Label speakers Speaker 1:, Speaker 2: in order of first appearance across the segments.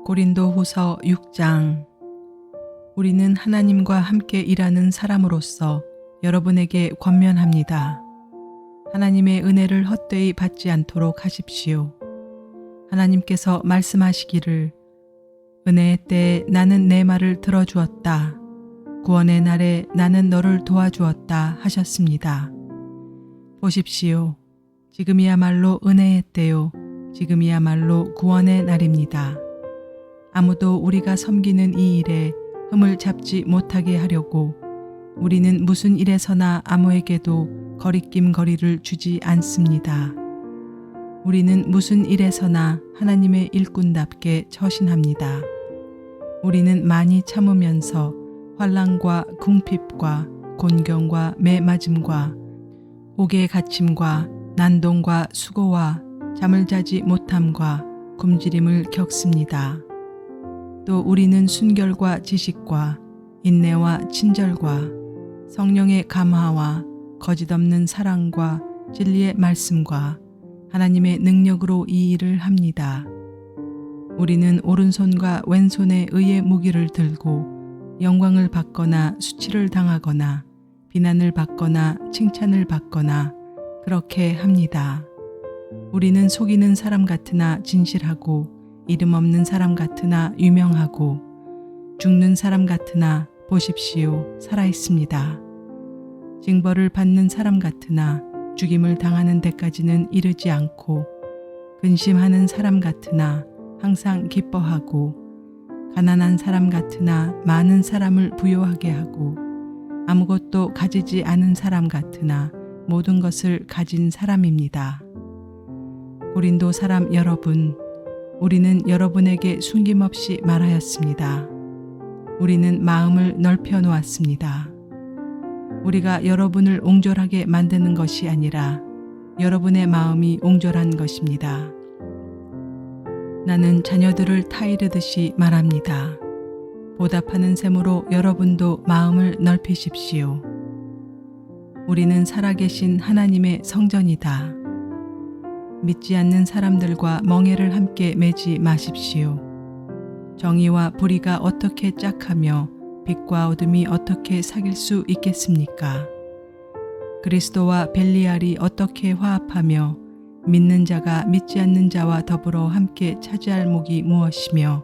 Speaker 1: 고린도후서 6장. 우리는 하나님과 함께 일하는 사람으로서 여러분에게 권면합니다. 하나님의 은혜를 헛되이 받지 않도록 하십시오. 하나님께서 말씀하시기를 은혜의 때에 나는 내 말을 들어주었다. 구원의 날에 나는 너를 도와주었다 하셨습니다. 보십시오. 지금이야말로 은혜의 때요. 지금이야말로 구원의 날입니다. 아무도 우리가 섬기는 이 일에 흠을 잡지 못하게 하려고 우리는 무슨 일에서나 아무에게도 거리낌 거리를 주지 않습니다. 우리는 무슨 일에서나 하나님의 일꾼답게 처신합니다. 우리는 많이 참으면서 환난과 궁핍과 곤경과 매맞음과 옥에 갇힘과 난동과 수고와 잠을 자지 못함과 굶주림을 겪습니다. 또 우리는 순결과 지식과 인내와 친절과 성령의 감화와 거짓없는 사랑과 진리의 말씀과 하나님의 능력으로 이 일을 합니다. 우리는 오른손과 왼손에 의의 무기를 들고 영광을 받거나 수치를 당하거나 비난을 받거나 칭찬을 받거나 그렇게 합니다. 우리는 속이는 사람 같으나 진실하고 이름 없는 사람 같으나 유명하고 죽는 사람 같으나 보십시오 살아 있습니다. 징벌을 받는 사람 같으나 죽임을 당하는 데까지는 이르지 않고 근심하는 사람 같으나 항상 기뻐하고 가난한 사람 같으나 많은 사람을 부요하게 하고 아무것도 가지지 않은 사람 같으나 모든 것을 가진 사람입니다. 고린도 사람 여러분, 우리는 여러분에게 숨김없이 말하였습니다. 우리는 마음을 넓혀 놓았습니다. 우리가 여러분을 옹졸하게 만드는 것이 아니라 여러분의 마음이 옹졸한 것입니다. 나는 자녀들을 타이르듯이 말합니다. 보답하는 셈으로 여러분도 마음을 넓히십시오. 우리는 살아계신 하나님의 성전이다. 믿지 않는 사람들과 멍에를 함께 매지 마십시오. 정의와 불의가 어떻게 짝하며 빛과 어둠이 어떻게 사귈 수 있겠습니까? 그리스도와 벨리알이 어떻게 화합하며 믿는 자가 믿지 않는 자와 더불어 함께 차지할 목이 무엇이며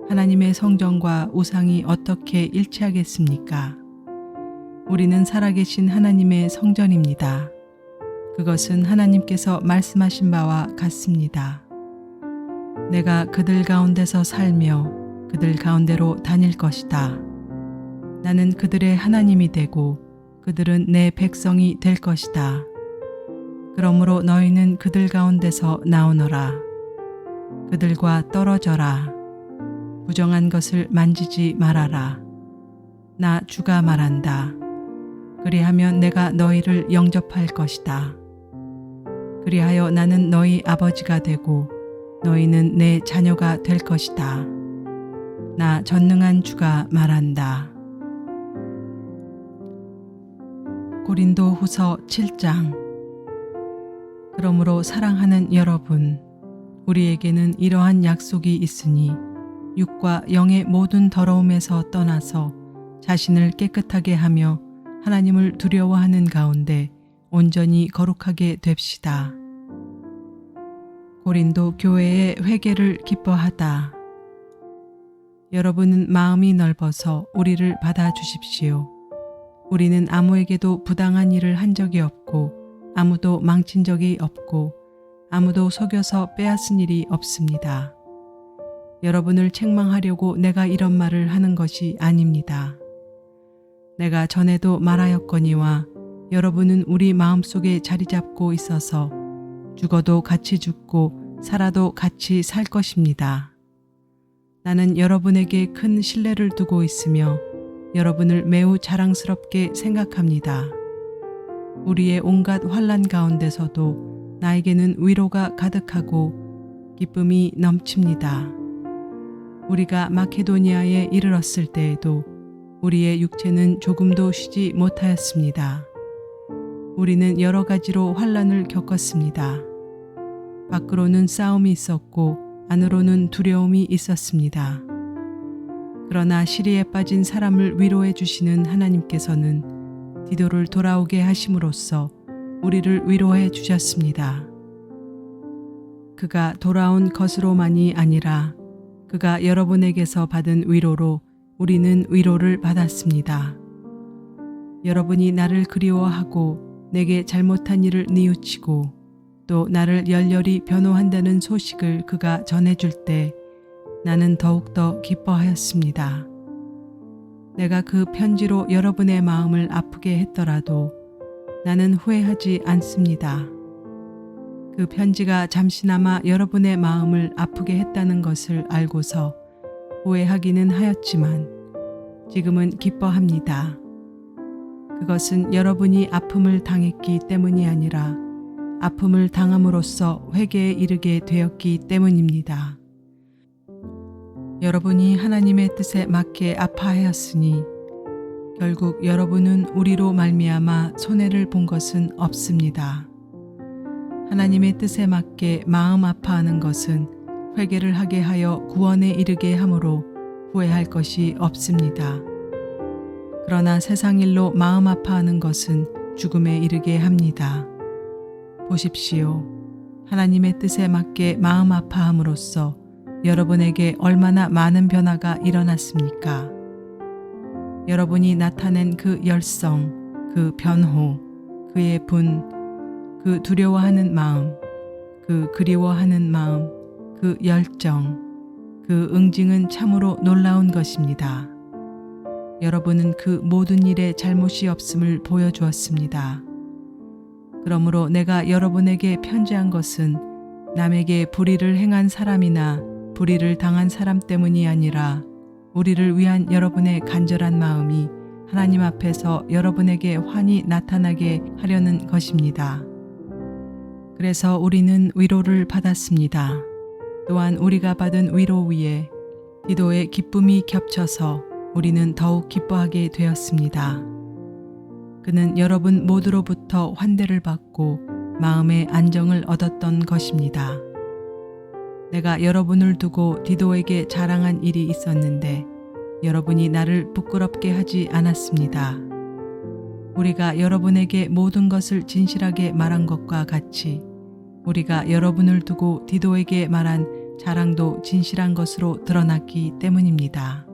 Speaker 1: 하나님의 성전과 우상이 어떻게 일치하겠습니까? 우리는 살아계신 하나님의 성전입니다. 그것은 하나님께서 말씀하신 바와 같습니다. 내가 그들 가운데서 살며 그들 가운데로 다닐 것이다. 나는 그들의 하나님이 되고 그들은 내 백성이 될 것이다. 그러므로 너희는 그들 가운데서 나오너라. 그들과 떨어져라. 부정한 것을 만지지 말아라. 나 주가 말한다. 그리하면 내가 너희를 영접할 것이다. 그리하여 나는 너희 아버지가 되고 너희는 내 자녀가 될 것이다. 나 전능한 주가 말한다. 고린도후서 7장. 그러므로 사랑하는 여러분, 우리에게는 이러한 약속이 있으니 육과 영의 모든 더러움에서 떠나서 자신을 깨끗하게 하며 하나님을 두려워하는 가운데 온전히 거룩하게 됩시다. 고린도 교회의 회개를 기뻐하다. 여러분은 마음이 넓어서 우리를 받아주십시오. 우리는 아무에게도 부당한 일을 한 적이 없고 아무도 망친 적이 없고 아무도 속여서 빼앗은 일이 없습니다. 여러분을 책망하려고 내가 이런 말을 하는 것이 아닙니다. 내가 전에도 말하였거니와 여러분은 우리 마음속에 자리 잡고 있어서 죽어도 같이 죽고 살아도 같이 살 것입니다. 나는 여러분에게 큰 신뢰를 두고 있으며 여러분을 매우 자랑스럽게 생각합니다. 우리의 온갖 환난 가운데서도 나에게는 위로가 가득하고 기쁨이 넘칩니다. 우리가 마케도니아에 이르렀을 때에도 우리의 육체는 조금도 쉬지 못하였습니다. 우리는 여러 가지로 환난을 겪었습니다. 밖으로는 싸움이 있었고 안으로는 두려움이 있었습니다. 그러나 시리에 빠진 사람을 위로해 주시는 하나님께서는 디도를 돌아오게 하심으로써 우리를 위로해 주셨습니다. 그가 돌아온 것으로만이 아니라 그가 여러분에게서 받은 위로로 우리는 위로를 받았습니다. 여러분이 나를 그리워하고 내게 잘못한 일을 뉘우치고 또 나를 열렬히 변호한다는 소식을 그가 전해줄 때 나는 더욱더 기뻐하였습니다. 내가 그 편지로 여러분의 마음을 아프게 했더라도 나는 후회하지 않습니다. 그 편지가 잠시나마 여러분의 마음을 아프게 했다는 것을 알고서 후회하기는 하였지만 지금은 기뻐합니다. 그것은 여러분이 아픔을 당했기 때문이 아니라 아픔을 당함으로써 회개에 이르게 되었기 때문입니다. 여러분이 하나님의 뜻에 맞게 아파하였으니 결국 여러분은 우리로 말미암아 손해를 본 것은 없습니다. 하나님의 뜻에 맞게 마음 아파하는 것은 회개를 하게 하여 구원에 이르게 함으로 후회할 것이 없습니다. 그러나 세상 일로 마음 아파하는 것은 죽음에 이르게 합니다. 보십시오. 하나님의 뜻에 맞게 마음 아파함으로써 여러분에게 얼마나 많은 변화가 일어났습니까? 여러분이 나타낸 그 열성, 그 변호, 그의 분, 그 두려워하는 마음, 그 그리워하는 마음, 그 열정, 그 응징은 참으로 놀라운 것입니다. 여러분은 그 모든 일에 잘못이 없음을 보여주었습니다. 그러므로 내가 여러분에게 편지한 것은 남에게 불의를 행한 사람이나 불의를 당한 사람 때문이 아니라 우리를 위한 여러분의 간절한 마음이 하나님 앞에서 여러분에게 환히 나타나게 하려는 것입니다. 그래서 우리는 위로를 받았습니다. 또한 우리가 받은 위로 위에 디도의 기쁨이 겹쳐서 우리는 더욱 기뻐하게 되었습니다. 그는 여러분 모두로부터 환대를 받고 마음의 안정을 얻었던 것입니다. 내가 여러분을 두고 디도에게 자랑한 일이 있었는데 여러분이 나를 부끄럽게 하지 않았습니다. 우리가 여러분에게 모든 것을 진실하게 말한 것과 같이 우리가 여러분을 두고 디도에게 말한 자랑도 진실한 것으로 드러났기 때문입니다.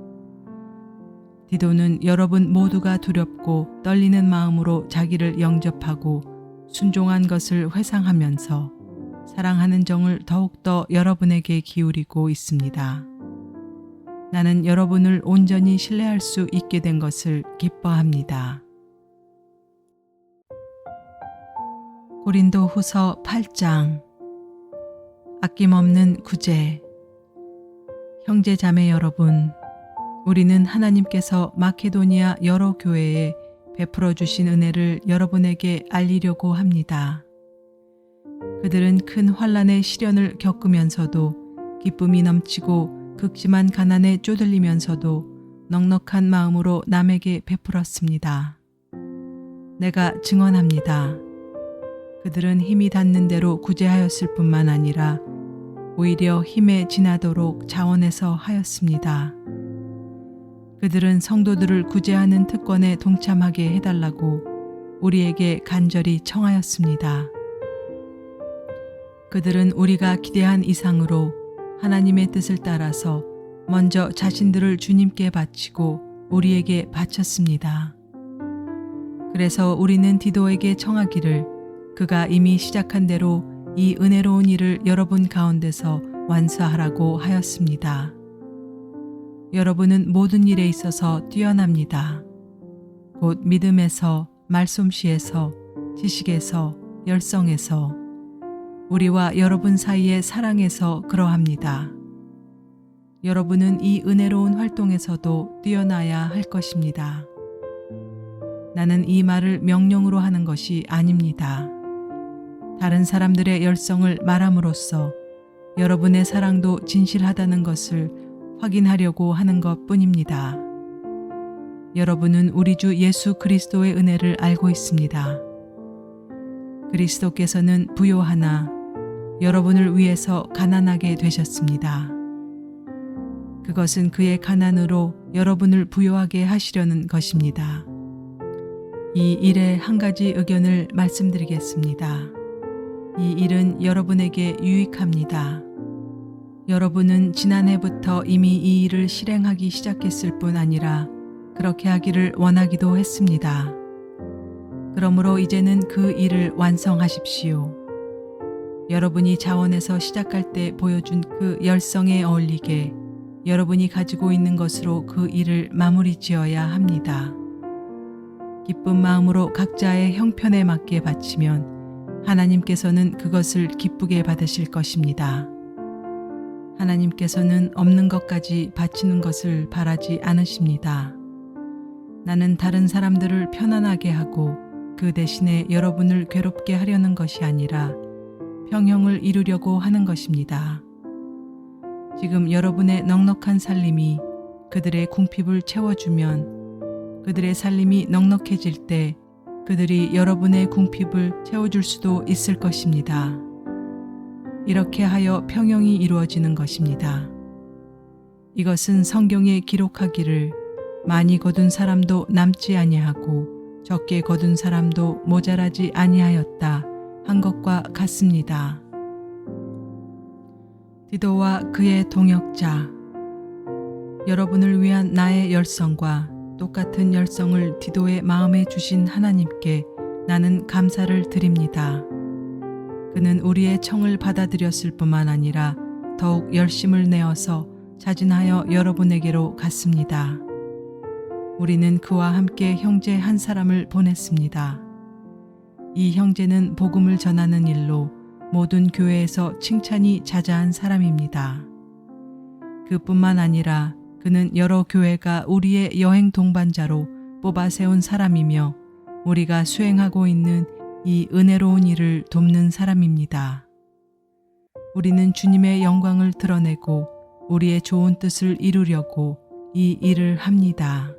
Speaker 1: 디도는 여러분 모두가 두렵고 떨리는 마음으로 자기를 영접하고 순종한 것을 회상하면서 사랑하는 정을 더욱더 여러분에게 기울이고 있습니다. 나는 여러분을 온전히 신뢰할 수 있게 된 것을 기뻐합니다. 고린도 후서 8장. 아낌없는 구제. 형제 자매 여러분, 우리는 하나님께서 마케도니아 여러 교회에 베풀어 주신 은혜를 여러분에게 알리려고 합니다. 그들은 큰 환난의 시련을 겪으면서도 기쁨이 넘치고 극심한 가난에 쪼들리면서도 넉넉한 마음으로 남에게 베풀었습니다. 내가 증언합니다. 그들은 힘이 닿는 대로 구제하였을 뿐만 아니라 오히려 힘에 지나도록 자원해서 하였습니다. 그들은 성도들을 구제하는 특권에 동참하게 해달라고 우리에게 간절히 청하였습니다. 그들은 우리가 기대한 이상으로 하나님의 뜻을 따라서 먼저 자신들을 주님께 바치고 우리에게 바쳤습니다. 그래서 우리는 디도에게 청하기를 그가 이미 시작한 대로 이 은혜로운 일을 여러분 가운데서 완수하라고 하였습니다. 여러분은 모든 일에 있어서 뛰어납니다. 곧 믿음에서, 말솜씨에서, 지식에서, 열성에서, 우리와 여러분 사이의 사랑에서 그러합니다. 여러분은 이 은혜로운 활동에서도 뛰어나야 할 것입니다. 나는 이 말을 명령으로 하는 것이 아닙니다. 다른 사람들의 열성을 말함으로써 여러분의 사랑도 진실하다는 것을 확인하려고 하는 것 뿐입니다. 여러분은 우리 주 예수 그리스도의 은혜를 알고 있습니다. 그리스도께서는 부요하나 여러분을 위해서 가난하게 되셨습니다. 그것은 그의 가난으로 여러분을 부유하게 하시려는 것입니다. 이 일의 한 가지 의견을 말씀드리겠습니다. 이 일은 여러분에게 유익합니다. 여러분은 지난해부터 이미 이 일을 실행하기 시작했을 뿐 아니라 그렇게 하기를 원하기도 했습니다. 그러므로 이제는 그 일을 완성하십시오. 여러분이 자원에서 시작할 때 보여준 그 열성에 어울리게 여러분이 가지고 있는 것으로 그 일을 마무리 지어야 합니다. 기쁜 마음으로 각자의 형편에 맞게 바치면 하나님께서는 그것을 기쁘게 받으실 것입니다. 하나님께서는 없는 것까지 바치는 것을 바라지 않으십니다. 나는 다른 사람들을 편안하게 하고 그 대신에 여러분을 괴롭게 하려는 것이 아니라 평형을 이루려고 하는 것입니다. 지금 여러분의 넉넉한 살림이 그들의 궁핍을 채워주면 그들의 살림이 넉넉해질 때 그들이 여러분의 궁핍을 채워줄 수도 있을 것입니다. 이렇게 하여 평형이 이루어지는 것입니다. 이것은 성경에 기록하기를 많이 거둔 사람도 남지 아니하고 적게 거둔 사람도 모자라지 아니하였다 한 것과 같습니다. 디도와 그의 동역자, 여러분을 위한 나의 열성과 똑같은 열성을 디도의 마음에 주신 하나님께 나는 감사를 드립니다. 그는 우리의 청을 받아들였을 뿐만 아니라 더욱 열심을 내어서 자진하여 여러분에게로 갔습니다. 우리는 그와 함께 형제 한 사람을 보냈습니다. 이 형제는 복음을 전하는 일로 모든 교회에서 칭찬이 자자한 사람입니다. 그뿐만 아니라 그는 여러 교회가 우리의 여행 동반자로 뽑아 세운 사람이며 우리가 수행하고 있는 이 은혜로운 일을 돕는 사람입니다. 우리는 주님의 영광을 드러내고 우리의 좋은 뜻을 이루려고 이 일을 합니다.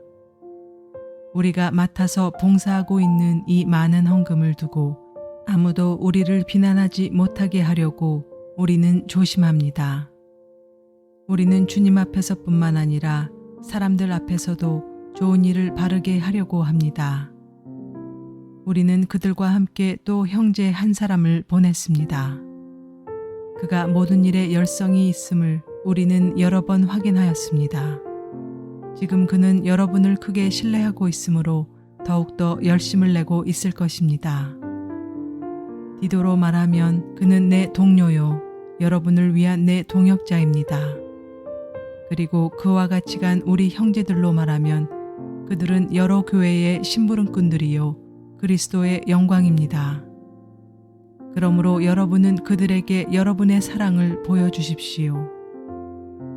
Speaker 1: 우리가 맡아서 봉사하고 있는 이 많은 헌금을 두고 아무도 우리를 비난하지 못하게 하려고 우리는 조심합니다. 우리는 주님 앞에서뿐만 아니라 사람들 앞에서도 좋은 일을 바르게 하려고 합니다. 우리는 그들과 함께 또 형제 한 사람을 보냈습니다. 그가 모든 일에 열성이 있음을 우리는 여러 번 확인하였습니다. 지금 그는 여러분을 크게 신뢰하고 있으므로 더욱더 열심을 내고 있을 것입니다. 디도로 말하면 그는 내 동료요, 여러분을 위한 내 동역자입니다. 그리고 그와 같이 간 우리 형제들로 말하면 그들은 여러 교회의 심부름꾼들이요, 그리스도의 영광입니다. 그러므로 여러분은 그들에게 여러분의 사랑을 보여주십시오.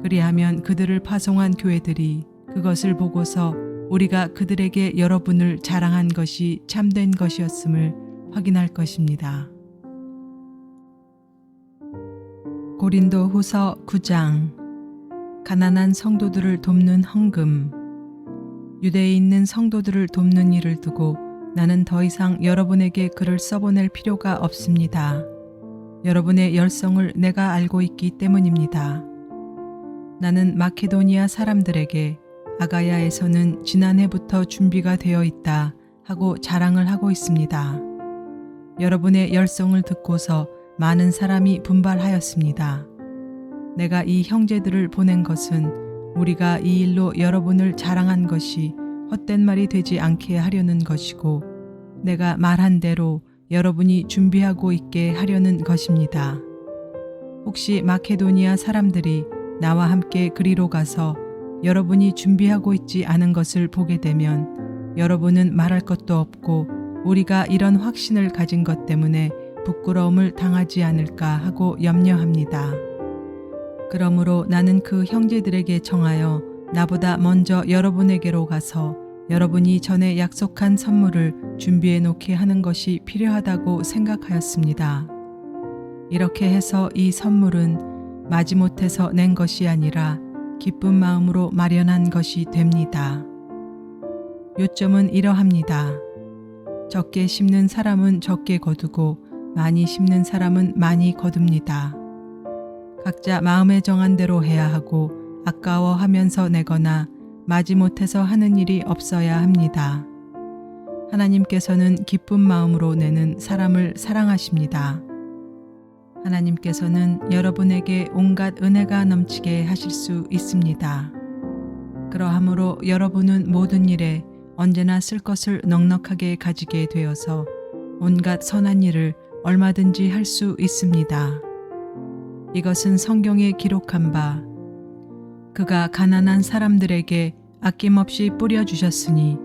Speaker 1: 그리하면 그들을 파송한 교회들이 그것을 보고서 우리가 그들에게 여러분을 자랑한 것이 참된 것이었음을 확인할 것입니다. 고린도 후서 9장. 가난한 성도들을 돕는 헌금. 유대에 있는 성도들을 돕는 일을 두고 나는 더 이상 여러분에게 글을 써보낼 필요가 없습니다. 여러분의 열성을 내가 알고 있기 때문입니다. 나는 마케도니아 사람들에게 아가야에서는 지난해부터 준비가 되어 있다 하고 자랑을 하고 있습니다. 여러분의 열성을 듣고서 많은 사람이 분발하였습니다. 내가 이 형제들을 보낸 것은 우리가 이 일로 여러분을 자랑한 것이 헛된 말이 되지 않게 하려는 것이고 내가 말한 대로 여러분이 준비하고 있게 하려는 것입니다. 혹시 마케도니아 사람들이 나와 함께 그리로 가서 여러분이 준비하고 있지 않은 것을 보게 되면 여러분은 말할 것도 없고 우리가 이런 확신을 가진 것 때문에 부끄러움을 당하지 않을까 하고 염려합니다. 그러므로 나는 그 형제들에게 청하여 나보다 먼저 여러분에게로 가서 여러분이 전에 약속한 선물을 준비해 놓게 하는 것이 필요하다고 생각하였습니다. 이렇게 해서 이 선물은 마지못해서 낸 것이 아니라 기쁜 마음으로 마련한 것이 됩니다. 요점은 이러합니다. 적게 심는 사람은 적게 거두고 많이 심는 사람은 많이 거둡니다. 각자 마음에 정한 대로 해야 하고 아까워하면서 내거나 마지못해서 하는 일이 없어야 합니다. 하나님께서는 기쁜 마음으로 내는 사람을 사랑하십니다. 하나님께서는 여러분에게 온갖 은혜가 넘치게 하실 수 있습니다. 그러하므로 여러분은 모든 일에 언제나 쓸 것을 넉넉하게 가지게 되어서 온갖 선한 일을 얼마든지 할 수 있습니다. 이것은 성경에 기록한 바 그가 가난한 사람들에게 아낌없이 뿌려주셨으니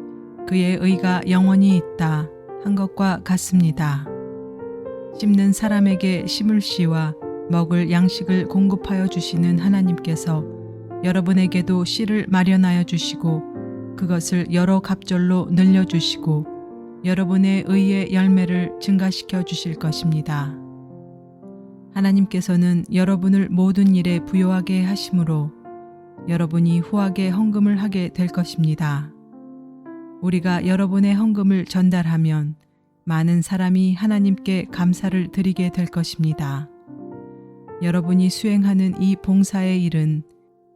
Speaker 1: 그의 의가 영원히 있다 한 것과 같습니다. 심는 사람에게 심을 씨와 먹을 양식을 공급하여 주시는 하나님께서 여러분에게도 씨를 마련하여 주시고 그것을 여러 갑절로 늘려주시고 여러분의 의의 열매를 증가시켜 주실 것입니다. 하나님께서는 여러분을 모든 일에 부요하게 하심으로 여러분이 후하게 헌금을 하게 될 것입니다. 우리가 여러분의 헌금을 전달하면 많은 사람이 하나님께 감사를 드리게 될 것입니다. 여러분이 수행하는 이 봉사의 일은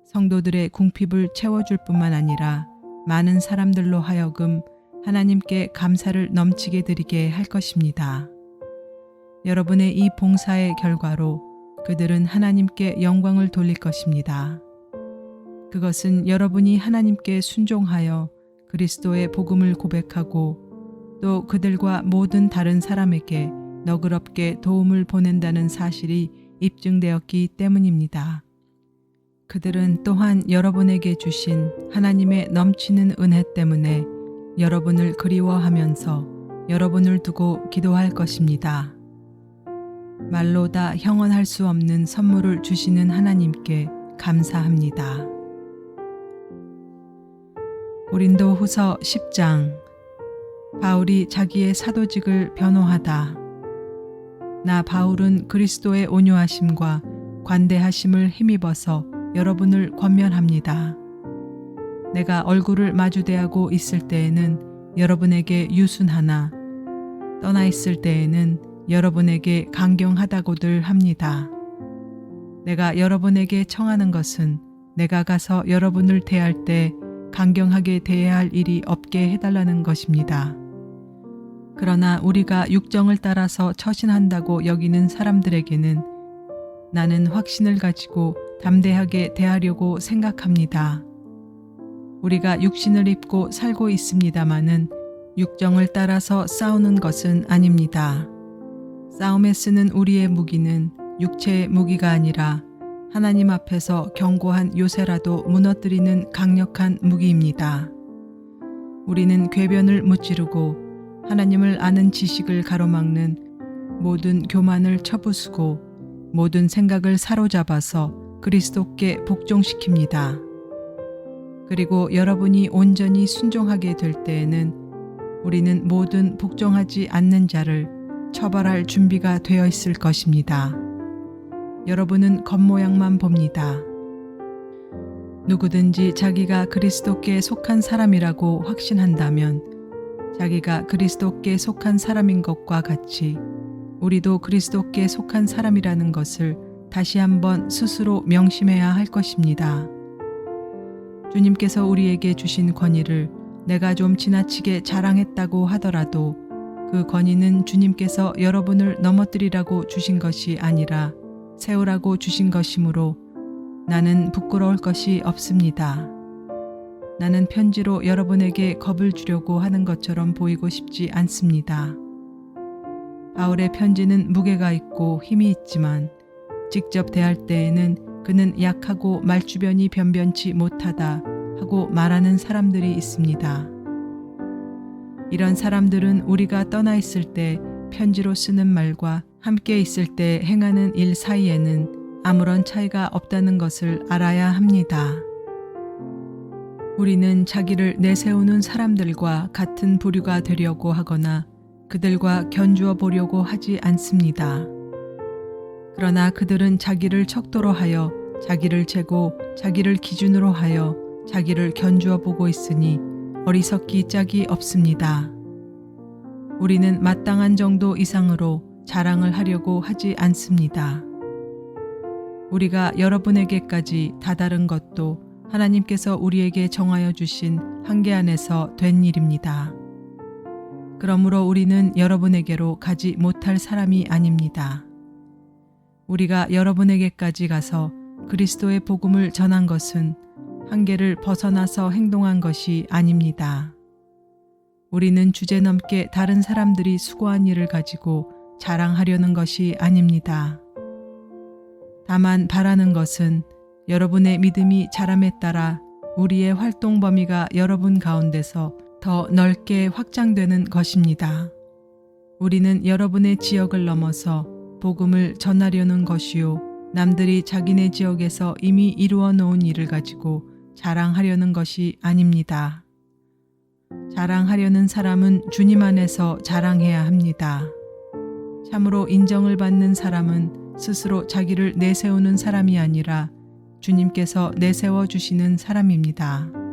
Speaker 1: 성도들의 궁핍을 채워줄 뿐만 아니라 많은 사람들로 하여금 하나님께 감사를 넘치게 드리게 할 것입니다. 여러분의 이 봉사의 결과로 그들은 하나님께 영광을 돌릴 것입니다. 그것은 여러분이 하나님께 순종하여 그리스도의 복음을 고백하고 또 그들과 모든 다른 사람에게 너그럽게 도움을 보낸다는 사실이 입증되었기 때문입니다. 그들은 또한 여러분에게 주신 하나님의 넘치는 은혜 때문에 여러분을 그리워하면서 여러분을 두고 기도할 것입니다. 말로 다 형언할 수 없는 선물을 주시는 하나님께 감사합니다. 고린도후서 10장. 바울이 자기의 사도직을 변호하다. 나 바울은 그리스도의 온유하심과 관대하심을 힘입어서 여러분을 권면합니다. 내가 얼굴을 마주대하고 있을 때에는 여러분에게 유순하나 떠나 있을 때에는 여러분에게 강경하다고들 합니다. 내가 여러분에게 청하는 것은 내가 가서 여러분을 대할 때 강경하게 대해야 할 일이 없게 해달라는 것입니다. 그러나 우리가 육정을 따라서 처신한다고 여기는 사람들에게는 나는 확신을 가지고 담대하게 대하려고 생각합니다. 우리가 육신을 입고 살고 있습니다마는 육정을 따라서 싸우는 것은 아닙니다. 싸움에 쓰는 우리의 무기는 육체의 무기가 아니라 하나님 앞에서 견고한 요새라도 무너뜨리는 강력한 무기입니다. 우리는 궤변을 무찌르고 하나님을 아는 지식을 가로막는 모든 교만을 쳐부수고 모든 생각을 사로잡아서 그리스도께 복종시킵니다. 그리고 여러분이 온전히 순종하게 될 때에는 우리는 모든 복종하지 않는 자를 처벌할 준비가 되어 있을 것입니다. 여러분은 겉모양만 봅니다. 누구든지 자기가 그리스도께 속한 사람이라고 확신한다면 자기가 그리스도께 속한 사람인 것과 같이 우리도 그리스도께 속한 사람이라는 것을 다시 한번 스스로 명심해야 할 것입니다. 주님께서 우리에게 주신 권위를 내가 좀 지나치게 자랑했다고 하더라도 그 권위는 주님께서 여러분을 넘어뜨리라고 주신 것이 아니라 세우라고 주신 것이므로 나는 부끄러울 것이 없습니다. 나는 편지로 여러분에게 겁을 주려고 하는 것처럼 보이고 싶지 않습니다. 바울의 편지는 무게가 있고 힘이 있지만 직접 대할 때에는 그는 약하고 말주변이 변변치 못하다 하고 말하는 사람들이 있습니다. 이런 사람들은 우리가 떠나 있을 때 편지로 쓰는 말과 함께 있을 때 행하는 일 사이에는 아무런 차이가 없다는 것을 알아야 합니다. 우리는 자기를 내세우는 사람들과 같은 부류가 되려고 하거나 그들과 견주어 보려고 하지 않습니다. 그러나 그들은 자기를 척도로 하여 자기를 재고 자기를 기준으로 하여 자기를 견주어 보고 있으니 어리석기 짝이 없습니다. 우리는 마땅한 정도 이상으로 자랑을 하려고 하지 않습니다. 우리가 여러분에게까지 다다른 것도 하나님께서 우리에게 정하여 주신 한계 안에서 된 일입니다. 그러므로 우리는 여러분에게로 가지 못할 사람이 아닙니다. 우리가 여러분에게까지 가서 그리스도의 복음을 전한 것은 한계를 벗어나서 행동한 것이 아닙니다. 우리는 주제넘게 다른 사람들이 수고한 일을 가지고 자랑하려는 것이 아닙니다. 다만 바라는 것은 여러분의 믿음이 자람에 따라 우리의 활동 범위가 여러분 가운데서 더 넓게 확장되는 것입니다. 우리는 여러분의 지역을 넘어서 복음을 전하려는 것이요, 남들이 자기네 지역에서 이미 이루어 놓은 일을 가지고 자랑하려는 것이 아닙니다. 자랑하려는 사람은 주님 안에서 자랑해야 합니다. 참으로 인정을 받는 사람은 스스로 자기를 내세우는 사람이 아니라 주님께서 내세워 주시는 사람입니다.